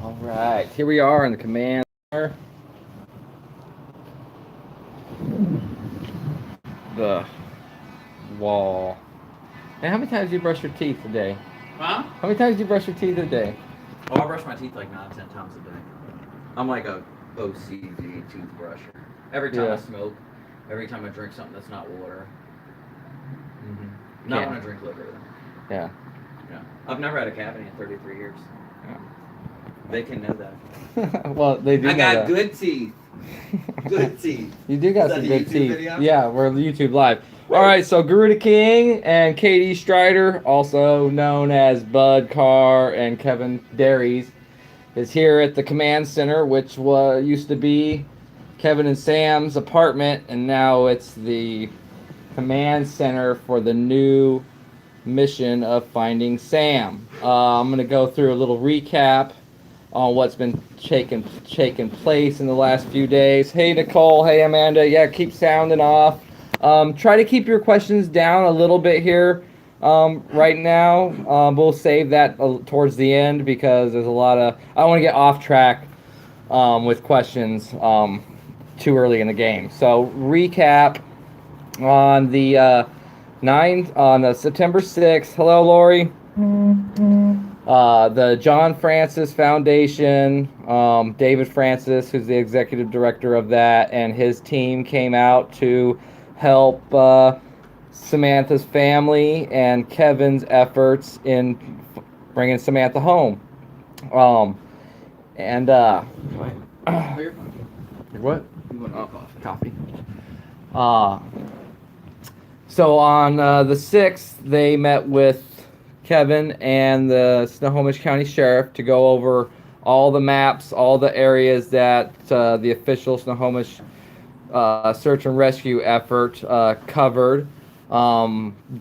All right, here we are in the command center. The wall. And how many times do you brush your teeth a day? Huh? How many times do you brush your teeth a day? Oh, I brush my teeth like 9, 10 times a day. I'm like a OCD toothbrusher. Every time I smoke, every time I drink something that's not water. Not when I drink liquor, though. Yeah. Yeah. I've never had a cavity in 33 years. Yeah. They can know that. Well, they do. I know got that. good teeth. Good teeth. You do got Is some that good the YouTube teeth. video? Yeah, we're on YouTube Live. All right, so Garuda King and Katie Strider, also known as Bud Carr and Kevin Derries, is here at the command center, which used to be Kevin and Sam's apartment, and now it's the command center for the new mission of finding Sam. I'm going to go through a little recap on what's been taking place in the last few days. Hey, Nicole. Hey, Amanda. Yeah, keep sounding off. Try to keep your questions down a little bit here right now. We'll save that towards the end because there's a lot of... I don't want to get off track with questions too early in the game. So, recap on the on the September 6th. Hello, Lori. The John Francis Foundation, David Francis, who's the executive director of that, and his team came out to help Samantha's family and Kevin's efforts in bringing Samantha home. And what? You want Coffee. So on the 6th, they met with Kevin and the Snohomish County Sheriff to go over all the maps, all the areas that the official Snohomish search and rescue effort covered.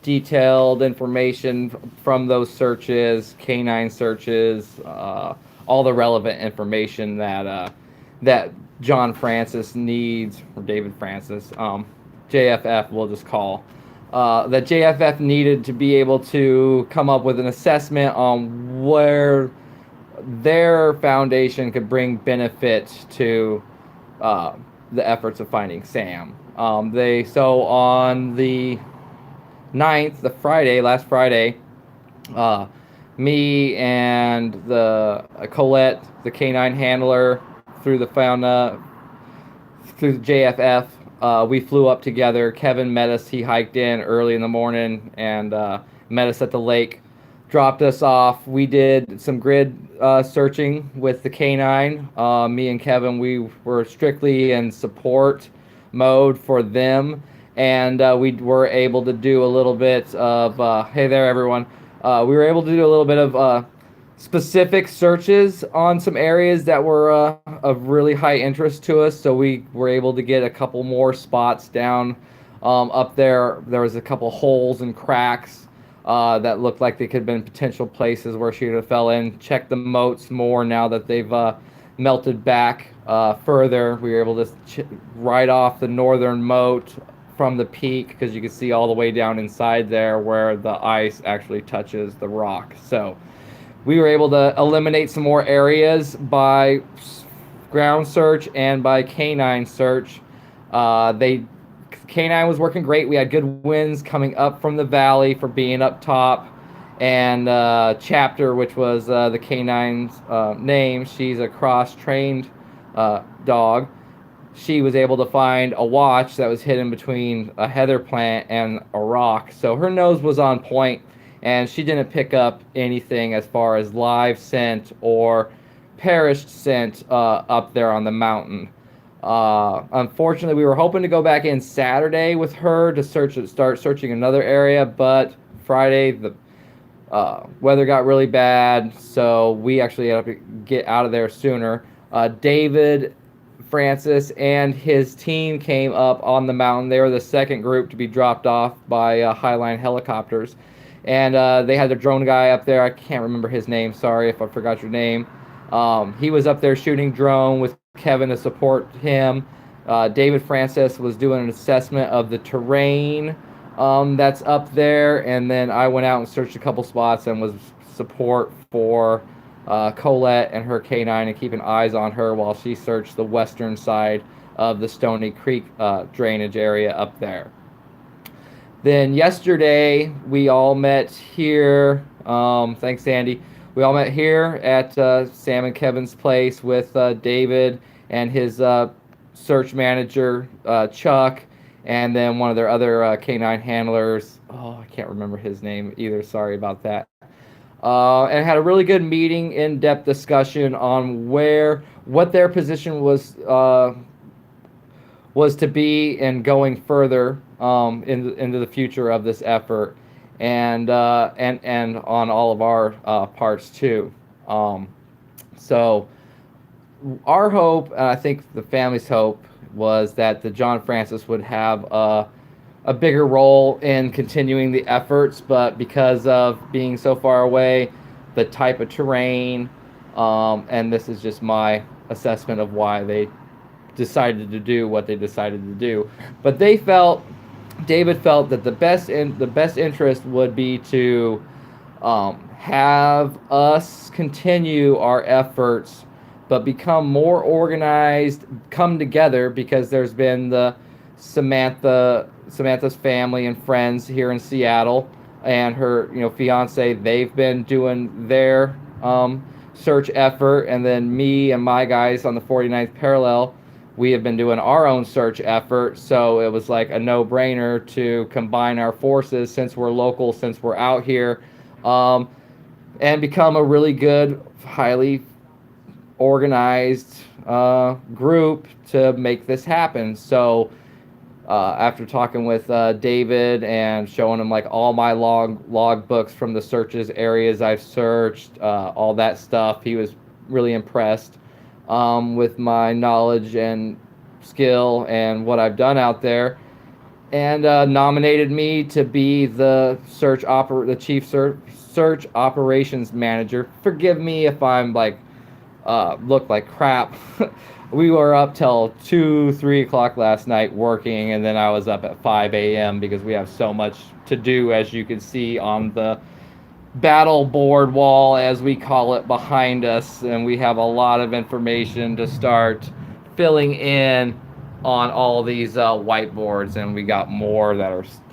Detailed information from those searches, canine searches, all the relevant information that John Francis needs, or David Francis, JFF we'll just call, that JFF needed to be able to come up with an assessment on where their foundation could bring benefit to the efforts of finding Sam. So on the 9th, last Friday, me and the Colette, the canine handler, through the JFF, we flew up together. Kevin met us. He hiked in early in the morning and met us at the lake, dropped us off. We did some grid searching with the canine. Me and Kevin, we were strictly in support mode for them, and we were able to do a little bit of, hey there, everyone. We were able to do a little bit of specific searches on some areas that were of really high interest to us. So we were able to get a couple more spots down up there. There was a couple holes and cracks that looked like they could have been potential places where she would have fell in. Check the moats more now that they've melted back further. We were able to right off the northern moat from the peak, because you can see all the way down inside there where the ice actually touches the rock. So we were able to eliminate some more areas by ground search and by canine search. Canine was working great. We had good winds coming up from the valley for being up top. And Chapter, which was the canine's name, she's a cross-trained dog. She was able to find a watch that was hidden between a heather plant and a rock. So her nose was on point, and she didn't pick up anything as far as live scent or perished scent up there on the mountain. Unfortunately, we were hoping to go back in Saturday with her to start searching another area, but Friday the weather got really bad, so we actually had to get out of there sooner. David Francis and his team came up on the mountain. They were the second group to be dropped off by Highline helicopters. And they had their drone guy up there. I can't remember his name. Sorry if I forgot your name. He was up there shooting drone with Kevin to support him. David Francis was doing an assessment of the terrain that's up there. And then I went out and searched a couple spots and was support for Colette and her canine and keeping eyes on her while she searched the western side of the Stony Creek drainage area up there. Then yesterday we all met here. Thanks, Andy. We all met here at Sam and Kevin's place with David and his search manager, Chuck, and then one of their other canine handlers. Oh, I can't remember his name either. Sorry about that. And had a really good meeting, in-depth discussion on what their position was to be and going further into the future of this effort, and on all of our parts too. So our hope, and I think the family's hope, was that the John Francis would have a bigger role in continuing the efforts, but because of being so far away, the type of terrain, and this is just my assessment of why they decided to do what they decided to do, but David felt that the best interest would be to have us continue our efforts, but become more organized, come together, because there's been the Samantha's family and friends here in Seattle, and her fiance. They've been doing their search effort, and then me and my guys on the 49th parallel, we have been doing our own search effort. So it was like a no-brainer to combine our forces, since we're local, since we're out here, and become a really good, highly organized group to make this happen. So after talking with David and showing him like all my log books from the searches areas I've searched, all that stuff, he was really impressed with my knowledge and skill and what I've done out there, and nominated me to be the chief search operations manager. Forgive me if I'm look like crap. We were up till 2-3 o'clock last night working, and then I was up at 5 a.m. because we have so much to do, as you can see on the battle board wall, as we call it, behind us, and we have a lot of information to start filling in on all these whiteboards, and we got more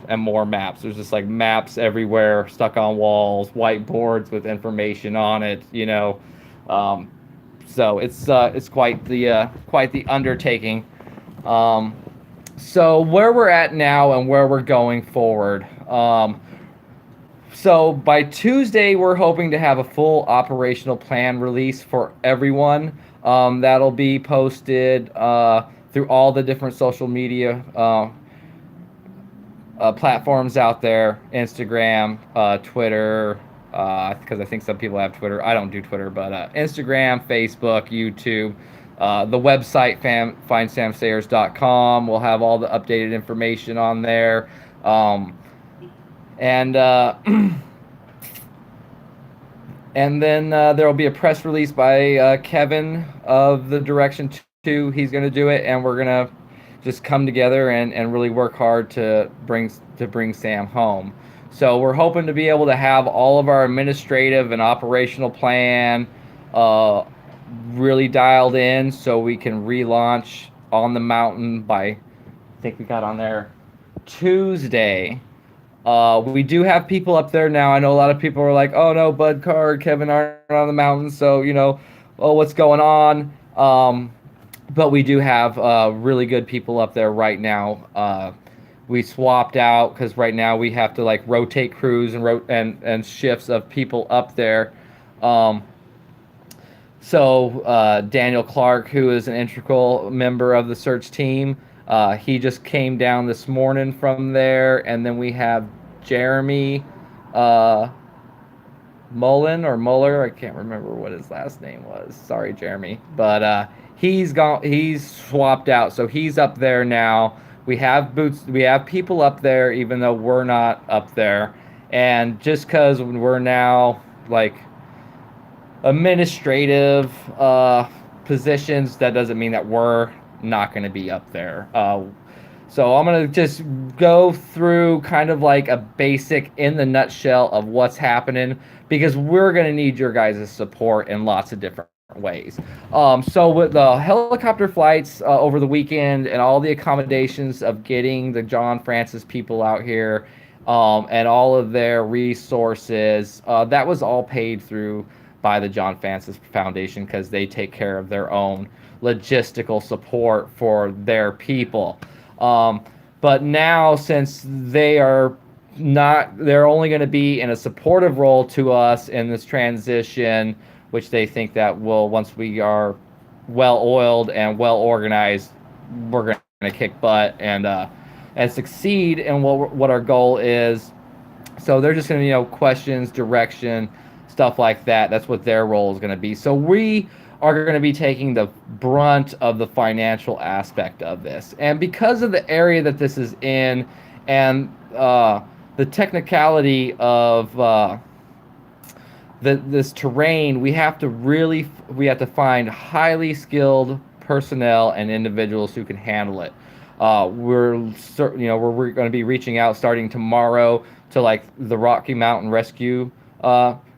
and more maps. There's just like maps everywhere, stuck on walls, whiteboards with information on it, so it's quite the undertaking. So where we're at now and where we're going forward. So by Tuesday, we're hoping to have a full operational plan release for everyone. That'll be posted through all the different social media platforms out there: Instagram, Twitter, because I think some people have Twitter. I don't do Twitter, but Instagram, Facebook, YouTube, the website findsamsayers.com. We'll have all the updated information on there, and then there will be a press release by Kevin of the Direction 2. He's going to do it, and we're going to just come together and really work hard to bring Sam home. So we're hoping to be able to have all of our administrative and operational plan really dialed in, so we can relaunch on the mountain by, I think we got on there Tuesday. We do have people up there now. I know a lot of people are like, oh no, Bud Carr, Kevin aren't on the mountain, so what's going on? But we do have really good people up there right now. We swapped out because right now we have to rotate crews and shifts of people up there. So Daniel Clark, who is an integral member of the search team, he just came down this morning from there. And then we have Jeremy Mullen or Muller. I can't remember what his last name was. Sorry, Jeremy. But he's swapped out, so he's up there now. We have people up there, even though we're not up there. And just because we're now administrative positions, that doesn't mean that we're not going to be up there. So I'm going to just go through kind of like a basic in the nutshell of what's happening, because we're going to need your guys' support in lots of different ways. So with the helicopter flights over the weekend and all the accommodations of getting the John Francis people out here, and all of their resources, that was all paid through by the John Francis Foundation, because they take care of their own logistical support for their people. But now, since they are not, they're only going to be in a supportive role to us in this transition, which they think that will, once we are well oiled and well organized, we're going to kick butt and succeed in what our goal is. So they're just going to, questions, direction, stuff like that. That's what their role is going to be. So we are going to be taking the brunt of the financial aspect of this. And because of the area that this is in, and the technicality of this terrain, we have to find highly skilled personnel and individuals who can handle it. We're going to be reaching out starting tomorrow to like the Rocky Mountain Rescue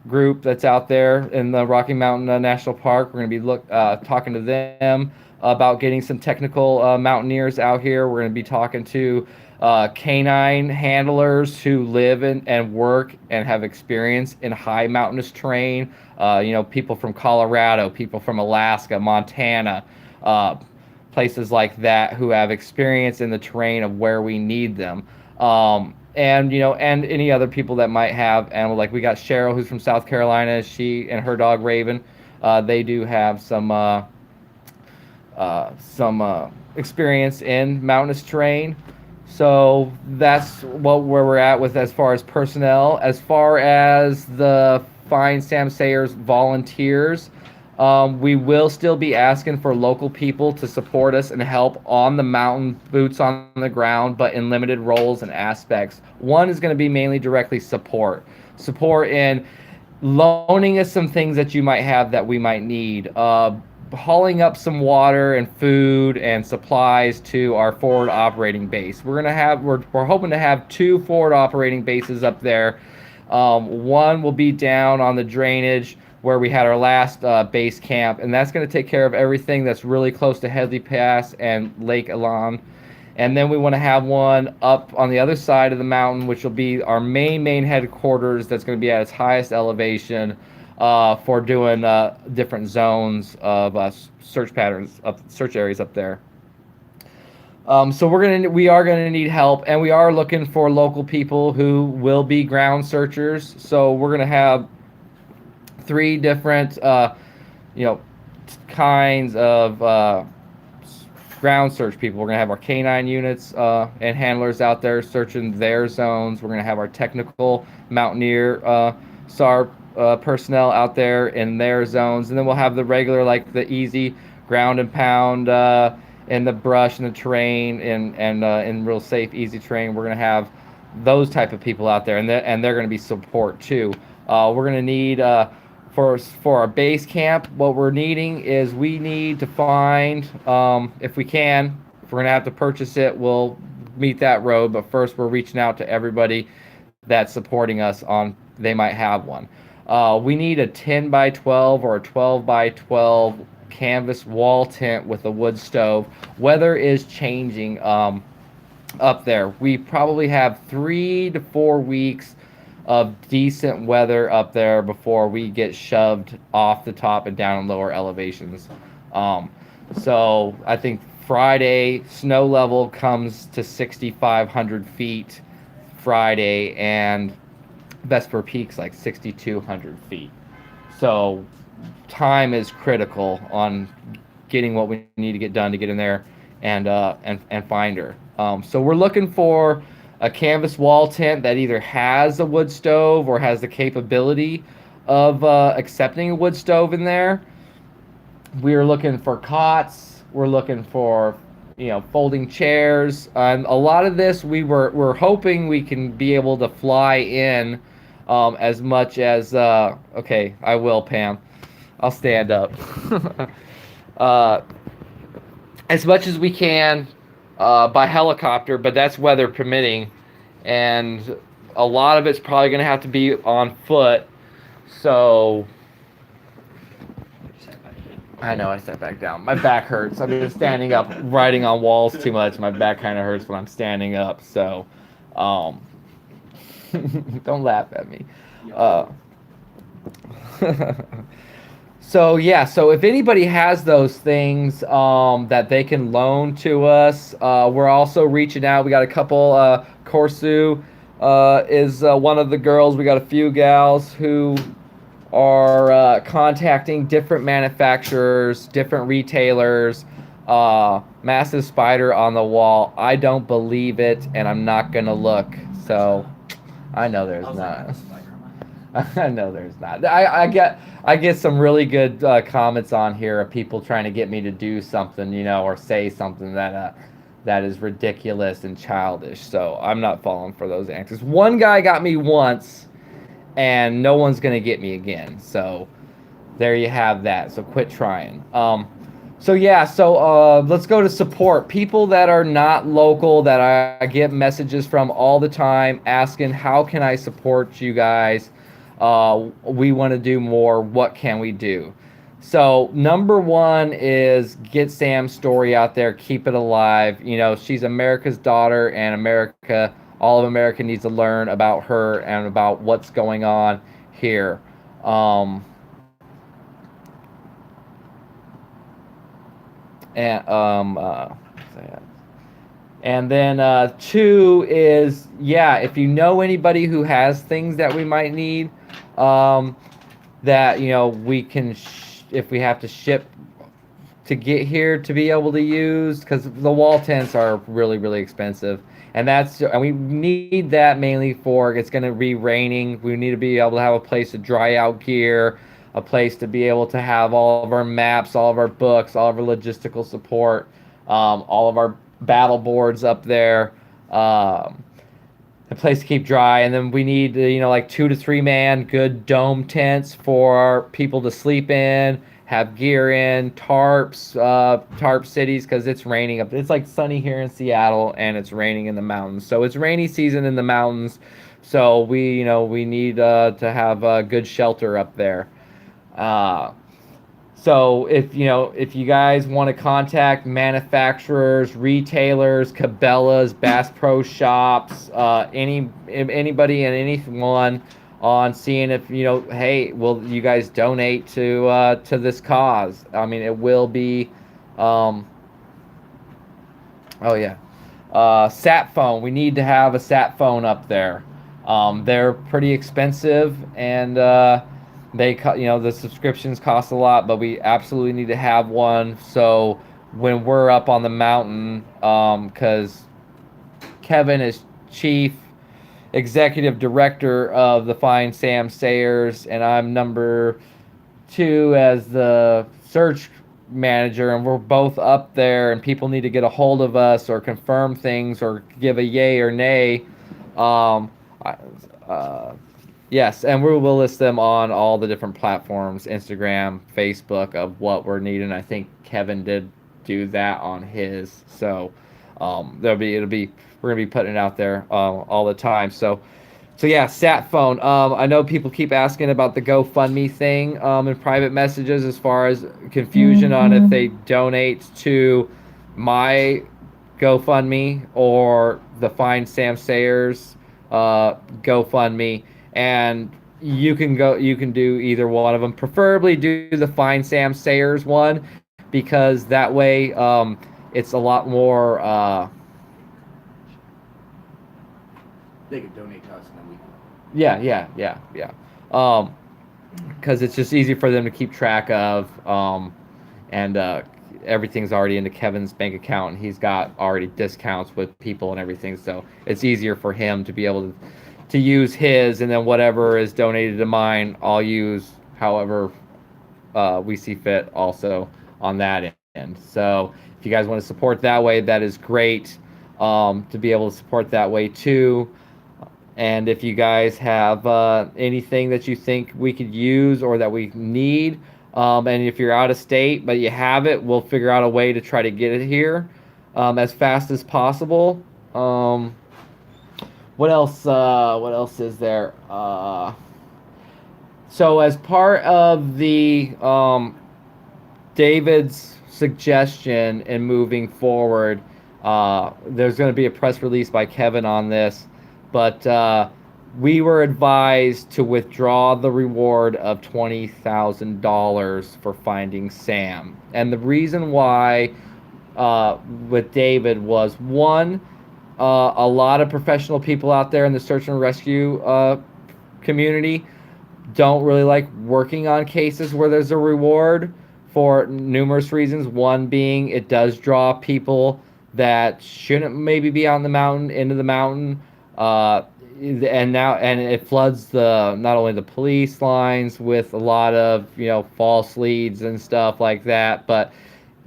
group that's out there in the Rocky Mountain National Park. We're going to be talking to them about getting some technical mountaineers out here. We're going to be talking to canine handlers who live and work and have experience in high mountainous terrain. People from Colorado, people from Alaska, Montana, places like that, who have experience in the terrain of where we need them. And any other people that might have animal. Like we got Cheryl, who's from South Carolina. She and her dog Raven, they do have some experience in mountainous terrain. So that's where we're at with as far as personnel. As far as the Findsamsayers volunteers, we will still be asking for local people to support us and help on the mountain, boots on the ground, but in limited roles and aspects. One is going to be mainly directly support in loaning us some things that you might have that we might need, hauling up some water and food and supplies to our forward operating base. We're hoping to have 2 forward operating bases up there. One will be down on the drainage where we had our last base camp, and that's going to take care of everything that's really close to Headley Pass and Lake Elan. And then we want to have one up on the other side of the mountain, which will be our main headquarters. That's going to be at its highest elevation for doing different zones of search patterns, search areas up there. So we are gonna need help, and we are looking for local people who will be ground searchers. So we're gonna have 3 different, kinds of ground search people. We're gonna have our canine units and handlers out there searching their zones. We're gonna have our technical mountaineer SAR personnel out there in their zones, and then we'll have the regular, like the easy ground and pound in the brush and the terrain and in real safe, easy terrain. We're gonna have those type of people out there, and they're gonna be support too. We're gonna need for our base camp, what we're needing is we need to find, if we're gonna have to purchase it, we'll meet that road. But first, we're reaching out to everybody that's supporting us on. They might have one. We need a 10 by 12 or a 12 by 12 canvas wall tent with a wood stove. Weather is changing up there. We probably have 3 to 4 weeks of decent weather up there before we get shoved off the top and down in lower elevations. So I think Friday, snow level comes to 6,500 feet Friday, and Vesper Peak's like 6,200 feet. So time is critical on getting what we need to get done to get in there and find her. So we're looking for a canvas wall tent that either has a wood stove or has the capability of accepting a wood stove in there. We're looking for cots. We're looking for folding chairs. And a lot of this we're hoping we can be able to fly in as much as okay, I will, Pam. I'll stand up. As much as we can by helicopter, but that's weather permitting, and a lot of it's probably going to have to be on foot. So I know I sat back down. My back hurts. I've been standing up, writing on walls too much. My back kind of hurts when I'm standing up. So, don't laugh at me. So yeah, so if anybody has those things that they can loan to us, we're also reaching out. We got a couple. Corsu is one of the girls. We got a few gals who are contacting different manufacturers, different retailers. Massive spider on the wall. I don't believe it, and I'm not gonna look. So I know there's not. I know there's not. I get some really good comments on here of people trying to get me to do something, or say something that is ridiculous and childish. So I'm not falling for those answers. One guy got me once, and no one's gonna get me again. So there you have that. So quit trying. So let's go to support. People that are not local that I get messages from all the time asking, how can I support you guys? We want to do more. What can we do? So number one is get Sam's story out there. Keep it alive. She's America's daughter, and all of America needs to learn about her and about what's going on here. And then two is, if you know anybody who has things that we might need, that we can if we have to ship to get here to be able to use, because the wall tents are really, really expensive, and we need that mainly for, it's going to be raining. We need to be able to have a place to dry out gear, a place to be able to have all of our maps, all of our books, all of our logistical support, all of our battle boards up there, a place to keep dry. And then we need like 2 to 3 man good dome tents for people to sleep in, have gear in, tarps, tarp cities, because it's raining up. It's like sunny here in Seattle, and it's raining in the mountains. So it's rainy season in the mountains. So we need to have good shelter up there. So if you guys want to contact manufacturers, retailers, Cabela's, Bass Pro Shops, anybody and anyone, on seeing if hey, will you guys donate to this cause? I mean, it will be sat phone. We need to have a sat phone up there. They're pretty expensive, and the subscriptions cost a lot, but we absolutely need to have one. So when we're up on the mountain, because Kevin is chief executive director of the Findsamsayers, and I'm number 2 as the search manager, and we're both up there, and people need to get a hold of us or confirm things or give a yay or nay. Yes, and we will list them on all the different platforms, Instagram, Facebook, of what we're needing. I think Kevin did do that on his. So we're gonna be putting it out there all the time. So yeah, sat phone. I know people keep asking about the GoFundMe thing in private messages, as far as confusion on if they donate to my GoFundMe or the Findsamsayers GoFundMe. And you can do either one of them. Preferably do the Findsamsayers one, because that way it's a lot more. They could donate to us, and then we can. Yeah. Because it's just easy for them to keep track of, and everything's already into Kevin's bank account, and he's got already discounts with people and everything. So it's easier for him to be able to use his, and then whatever is donated to mine, I'll use however we see fit also on that end. So if you guys want to support that way, that is great, to be able to support that way too. And if you guys have anything that you think we could use or that we need, and if you're out of state but you have it, we'll figure out a way to try to get it here. as fast as possible. What else? What else is there? So as part of the David's suggestion in moving forward, there's going to be a press release by Kevin on this, but we were advised to withdraw the reward of $20,000 for finding Sam. And the reason why with David was one, a lot of professional people out there in the search and rescue community don't really like working on cases where there's a reward for numerous reasons. One being it does draw people that shouldn't maybe be on the mountain into the mountain, and it floods the not only the police lines with a lot of false leads and stuff like that, but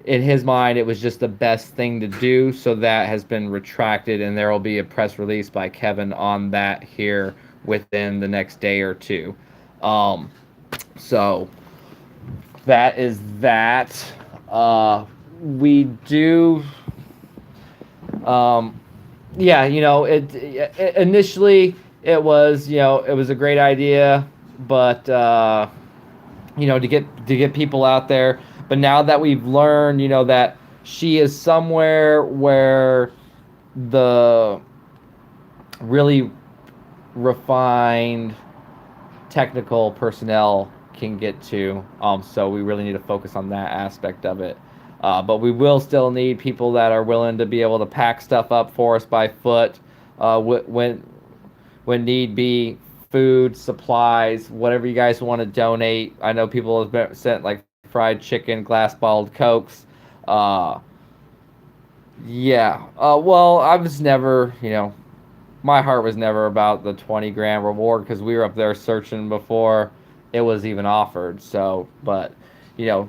in his mind it was just the best thing to do. So that has been retracted, and there will be a press release by Kevin on that here within the next day or two. So that is that. We do. Yeah, it initially it was a great idea, but to get people out there. But now that we've learned, that she is somewhere where the really refined technical personnel can get to, so we really need to focus on that aspect of it. But we will still need people that are willing to be able to pack stuff up for us by foot, when need be, food, supplies, whatever you guys want to donate. I know people have sent like fried chicken, glass-bottled Cokes. Yeah. Well, I was never, my heart was never about the 20 grand reward, because we were up there searching before it was even offered. So, but, yeah,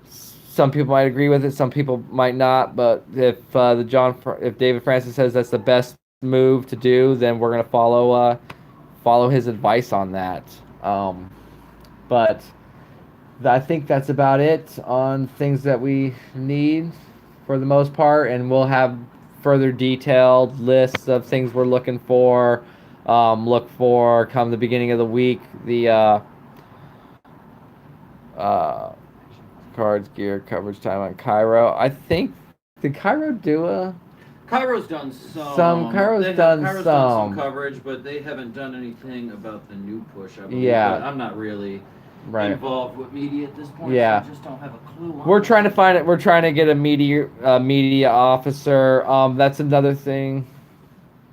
some people might agree with it, some people might not. But if David Francis says that's the best move to do, then we're gonna follow his advice on that. But I think that's about it on things that we need for the most part, and we'll have further detailed lists of things we're looking for. Look for come the beginning of the week the cards, gear, coverage time on Cairo. I think did Cairo do a? Cairo's done some. Cairo's done some coverage, but they haven't done anything about the new push. I believe. Yeah. But I'm not really involved with media at this point. Yeah. So I just don't have a clue. We're trying to find it. We're trying to get a media officer. That's another thing.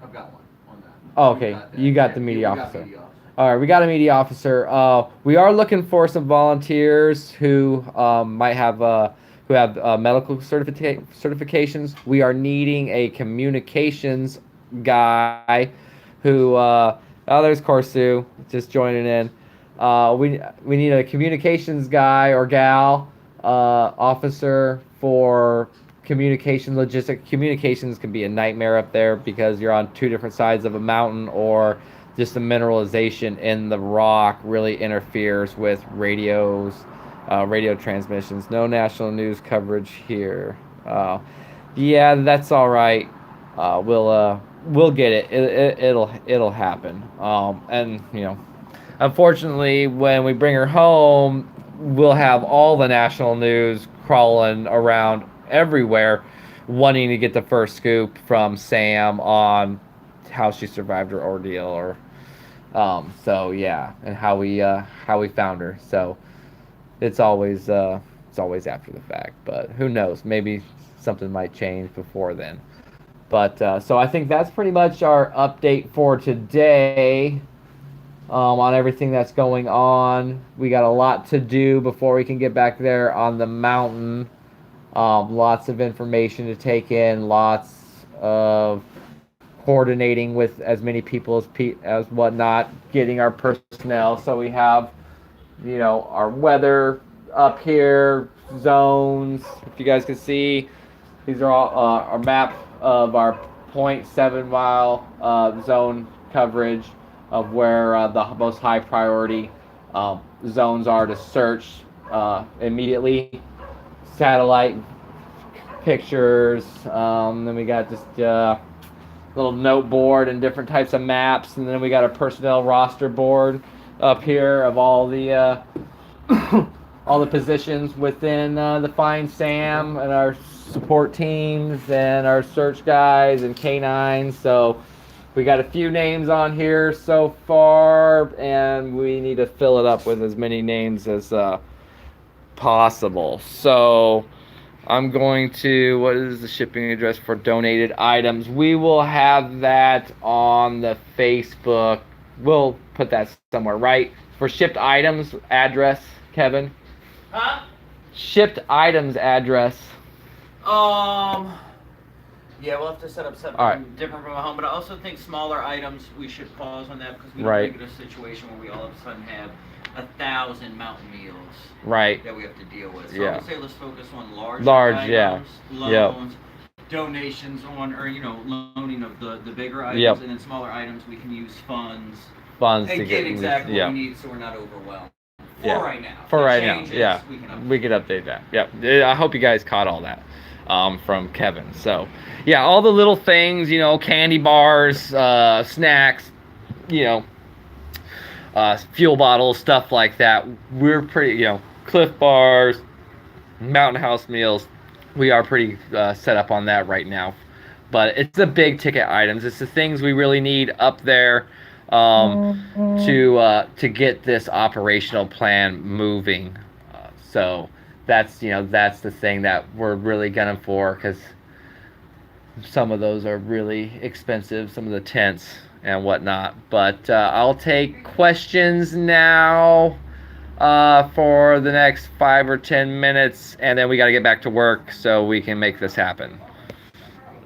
I've got one on that. Oh, okay. You got the media officer. All right, we got a media officer. We are looking for some volunteers who might have medical certifications. We are needing a communications guy who. There's Corsu just joining in. We need a communications guy or gal, officer for communication logistics. Communications can be a nightmare up there because you're on two different sides of a mountain, or just the mineralization in the rock really interferes with radio transmissions. No national news coverage here. Yeah, that's all right. We'll get it. It'll happen. And unfortunately, when we bring her home, we'll have all the national news crawling around everywhere, wanting to get the first scoop from Sam on how she survived her ordeal, or so yeah, and how we found her. So it's always after the fact, but who knows? Maybe something might change before then. But so I think that's pretty much our update for today. On everything that's going on. We got a lot to do before we can get back there on the mountain. Lots of information to take in, lots of coordinating with as many people as whatnot, getting our personnel. So we have, our weather up here, zones. If you guys can see, these are all our map of our 0.7 mile zone coverage of where the most high priority zones are to search immediately. Satellite pictures. Then we got just little note board and different types of maps, and then we got a personnel roster board up here of all the all the positions within the Find Sam and our support teams and our search guys and canines. So we got a few names on here so far, and we need to fill it up with as many names as possible. So I'm going to, what is the shipping address for donated items? We will have that on the Facebook. We'll put that somewhere, right? For shipped items address, Kevin? Huh? Shipped items address. Yeah, we'll have to set up something different from a home, but I also think smaller items, we should pause on that because we don't make it a situation where we all of a sudden have 1,000 mountain meals that we have to deal with. So I would say let's focus on large items, loans, donations on, or loaning of the bigger items, and then smaller items we can use funds and to get exactly what we need so we're not overwhelmed. Right now. For right now, we can update that. I hope you guys caught all that from Kevin. So, all the little things, candy bars, snacks, fuel bottles, stuff like that. We're pretty, Cliff bars, Mountain House meals. We are pretty set up on that right now. But it's the big ticket items. It's the things we really need up there to get this operational plan moving. So that's the thing that we're really gunning for, because some of those are really expensive, some of the tents and whatnot. But I'll take questions now for the next 5 or 10 minutes, and then we got to get back to work so we can make this happen.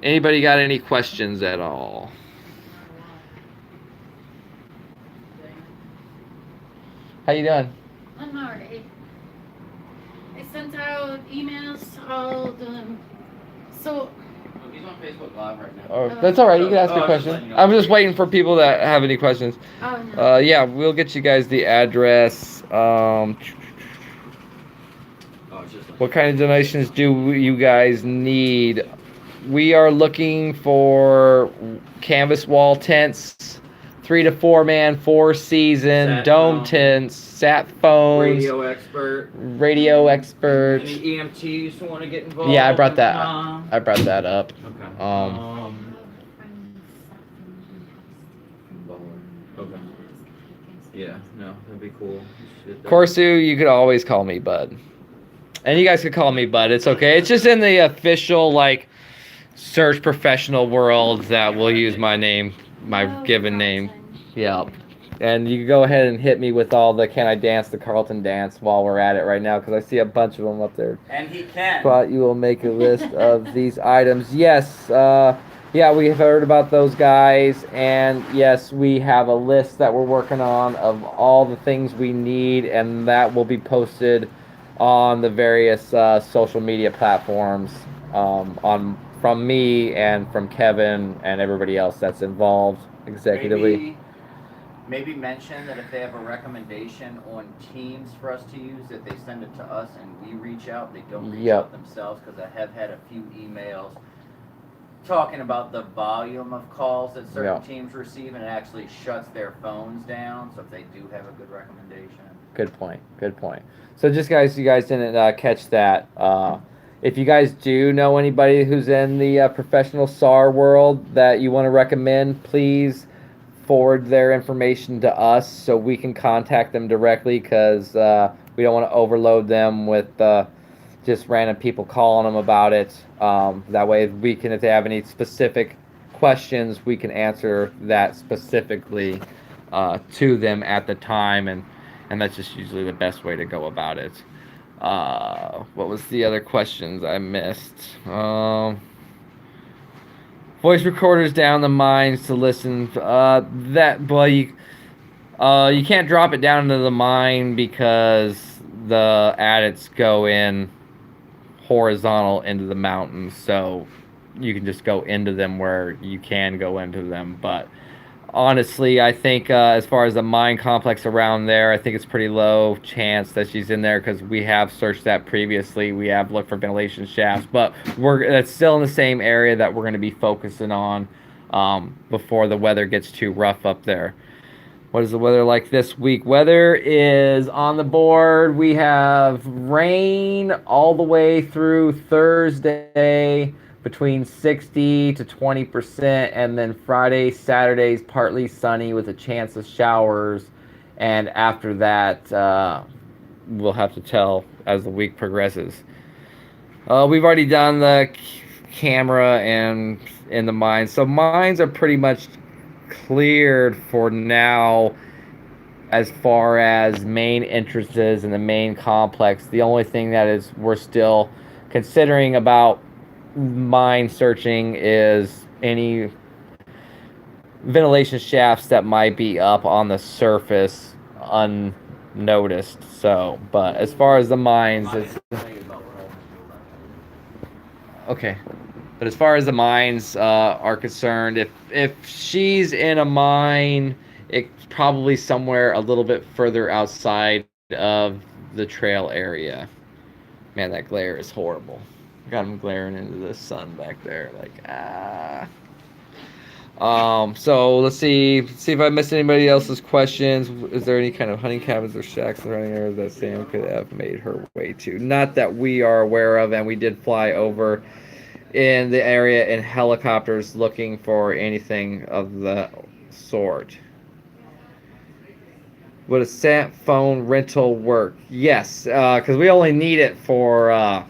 Anybody got any questions at all? How you doing? I'm alright. I sent out emails to all the... So... He's on Facebook Live right now. Oh, that's alright. You can ask a question. I'm just waiting for people that have any questions. Oh, no. We'll get you guys the address. What kind of donations do you guys need? We are looking for canvas wall tents, 3 to 4 man, 4 season, dome tents, sat phones, radio expert. Any EMTs who want to get involved? Yeah, I brought that up. Okay. Okay. Yeah, no, that'd be cool. Corsu, you could always call me Bud. And you guys could call me Bud. It's okay. It's just in the official, search professional world that we'll use my name, my given name. Yeah. And you can go ahead and hit me with all the Can I Dance the Carlton Dance while we're at it right now, because I see a bunch of them up there. And he can. But you will make a list of these items. Yes. We have heard about those guys. And yes, we have a list that we're working on of all the things we need, and that will be posted on the various social media platforms from me and from Kevin and everybody else that's involved executively. Maybe mention that if they have a recommendation on teams for us to use, that they send it to us and we reach out. They don't reach out themselves, because I have had a few emails talking about the volume of calls that certain teams receive, and it actually shuts their phones down. So if they do have a good recommendation. Good point. So just you guys didn't catch that. If you guys do know anybody who's in the professional SAR world that you want to recommend, please forward their information to us so we can contact them directly, because we don't want to overload them with just random people calling them about it. That way we can, if they have any specific questions, we can answer that specifically to them at the time, and that's just usually the best way to go about it. What was the other questions I missed? Voice recorders down the mines to listen. You can't drop it down into the mine because the adits go in horizontal into the mountains, so you can just go into them where you can go into them. But honestly, I think as far as the mine complex around there, I think it's pretty low chance that she's in there because we have searched that previously. We have looked for ventilation shafts, but it's still in the same area that we're going to be focusing on before the weather gets too rough up there. What is the weather like this week? Weather is on the board. We have rain all the way through Thursday between 60 to 20%, and then Friday, Saturday's partly sunny with a chance of showers. And after that, we'll have to tell as the week progresses. We've already done the camera and in the mines, so mines are pretty much cleared for now as far as main entrances in the main complex. The only thing that is we're still considering about mine searching is any ventilation shafts that might be up on the surface unnoticed. So, but as far as the mines, it's okay. But as far as the mines are concerned, if she's in a mine, it's probably somewhere a little bit further outside of the trail area. Man, that glare is horrible. Got him glaring into the sun back there, like So let's see if I missed anybody else's questions. Is there any kind of hunting cabins or shacks surrounding areas that Sam could have made her way to? Not that we are aware of, and we did fly over in the area in helicopters looking for anything of the sort. Would a sat phone rental work? Yes, because we only need it for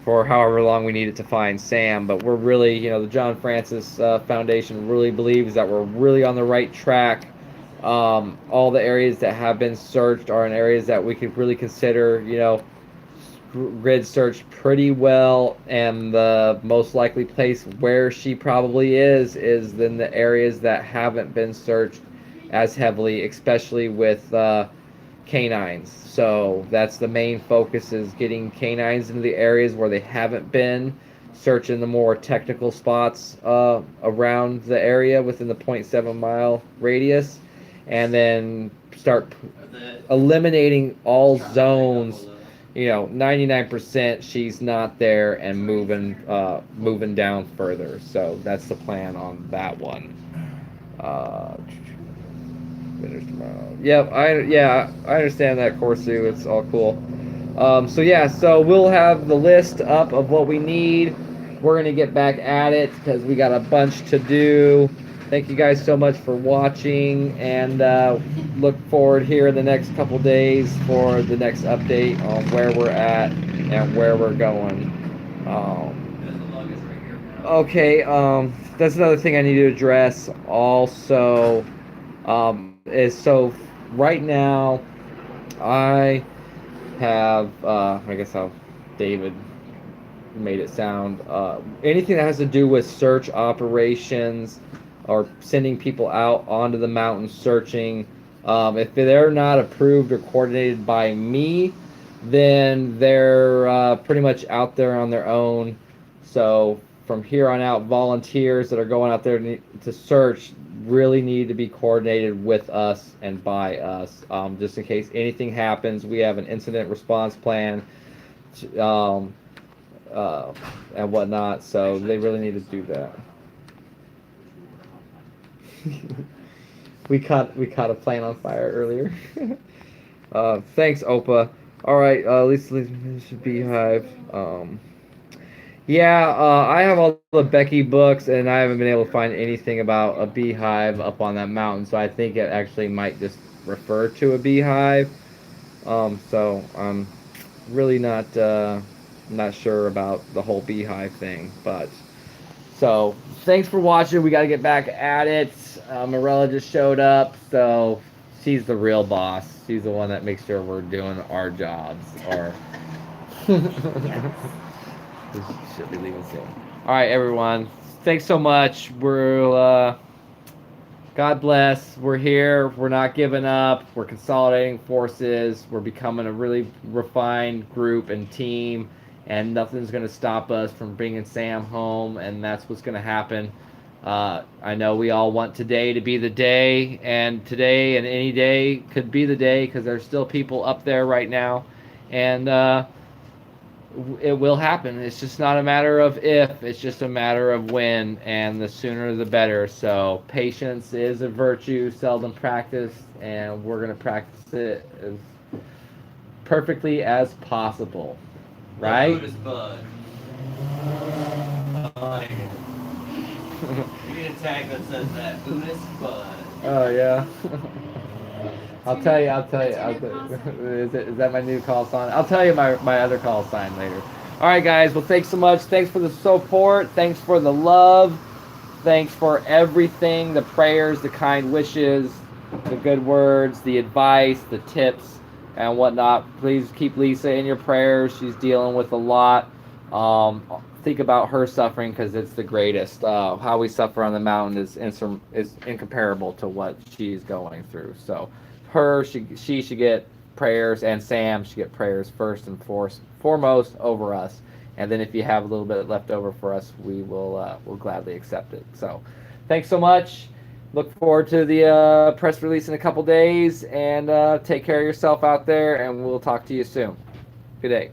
however long we need it to find Sam. But we're really, the John Francis Foundation really believes that we're really on the right track. All the areas that have been searched are in areas that we could really consider, grid searched pretty well, and the most likely place where she probably is in the areas that haven't been searched as heavily, especially with canines. So that's the main focus, is getting canines into the areas where they haven't been, searching the more technical spots around the area within the 0.7 mile radius, and then start eliminating all zones. 99% she's not there, and moving down further. So that's the plan on that one. Finish tomorrow. I understand that, Corsu. It's all cool. So we'll have the list up of what we need. We're gonna get back at it because we got a bunch to do. Thank you guys so much for watching, and look forward here in the next couple days for the next update on where we're at and where we're going. That's another thing I need to address also. So right now I have I guess how David made it sound, anything that has to do with search operations or sending people out onto the mountain searching, if they're not approved or coordinated by me, then they're pretty much out there on their own. So from here on out, volunteers that are going out there to search really need to be coordinated with us and by us, just in case anything happens. We have an incident response plan and whatnot, so they really need to do that. we caught a plane on fire earlier. Thanks, Opa. All right, at least beehive. I have all the Becky books, and I haven't been able to find anything about a beehive up on that mountain, so I think it actually might just refer to a beehive. So I'm really not sure about the whole beehive thing, but so thanks for watching. We got to get back at it. Morella just showed up, so she's the real boss. She's the one that makes sure we're doing our jobs. Or Yes. should be leaving soon. All right, everyone. Thanks so much. We're God bless. We're here. We're not giving up. We're consolidating forces. We're becoming a really refined group and team, and nothing's going to stop us from bringing Sam home, and that's what's going to happen. I know we all want today to be the day, and today and any day could be the day because there's still people up there right now, and it will happen. It's just not a matter of if, it's just a matter of when, and the sooner the better. So patience is a virtue seldom practiced, and we're going to practice it as perfectly as possible. Right? The Buddhist bud. You need a tag that says that. Buddhist bud. Oh, yeah. I'll tell you. Is that my new call sign? I'll tell you my other call sign later. All right, guys. Well, thanks so much. Thanks for the support. Thanks for the love. Thanks for everything, the prayers, the kind wishes, the good words, the advice, the tips, and whatnot. Please keep Lisa in your prayers. She's dealing with a lot. Think about her suffering because it's the greatest. How we suffer on the mountain is incomparable to what she's going through. So she should get prayers, and Sam should get prayers first and foremost over us. And then if you have a little bit left over for us, we'll gladly accept it. So thanks so much. Look forward to the press release in a couple days, and take care of yourself out there, and we'll talk to you soon. Good day.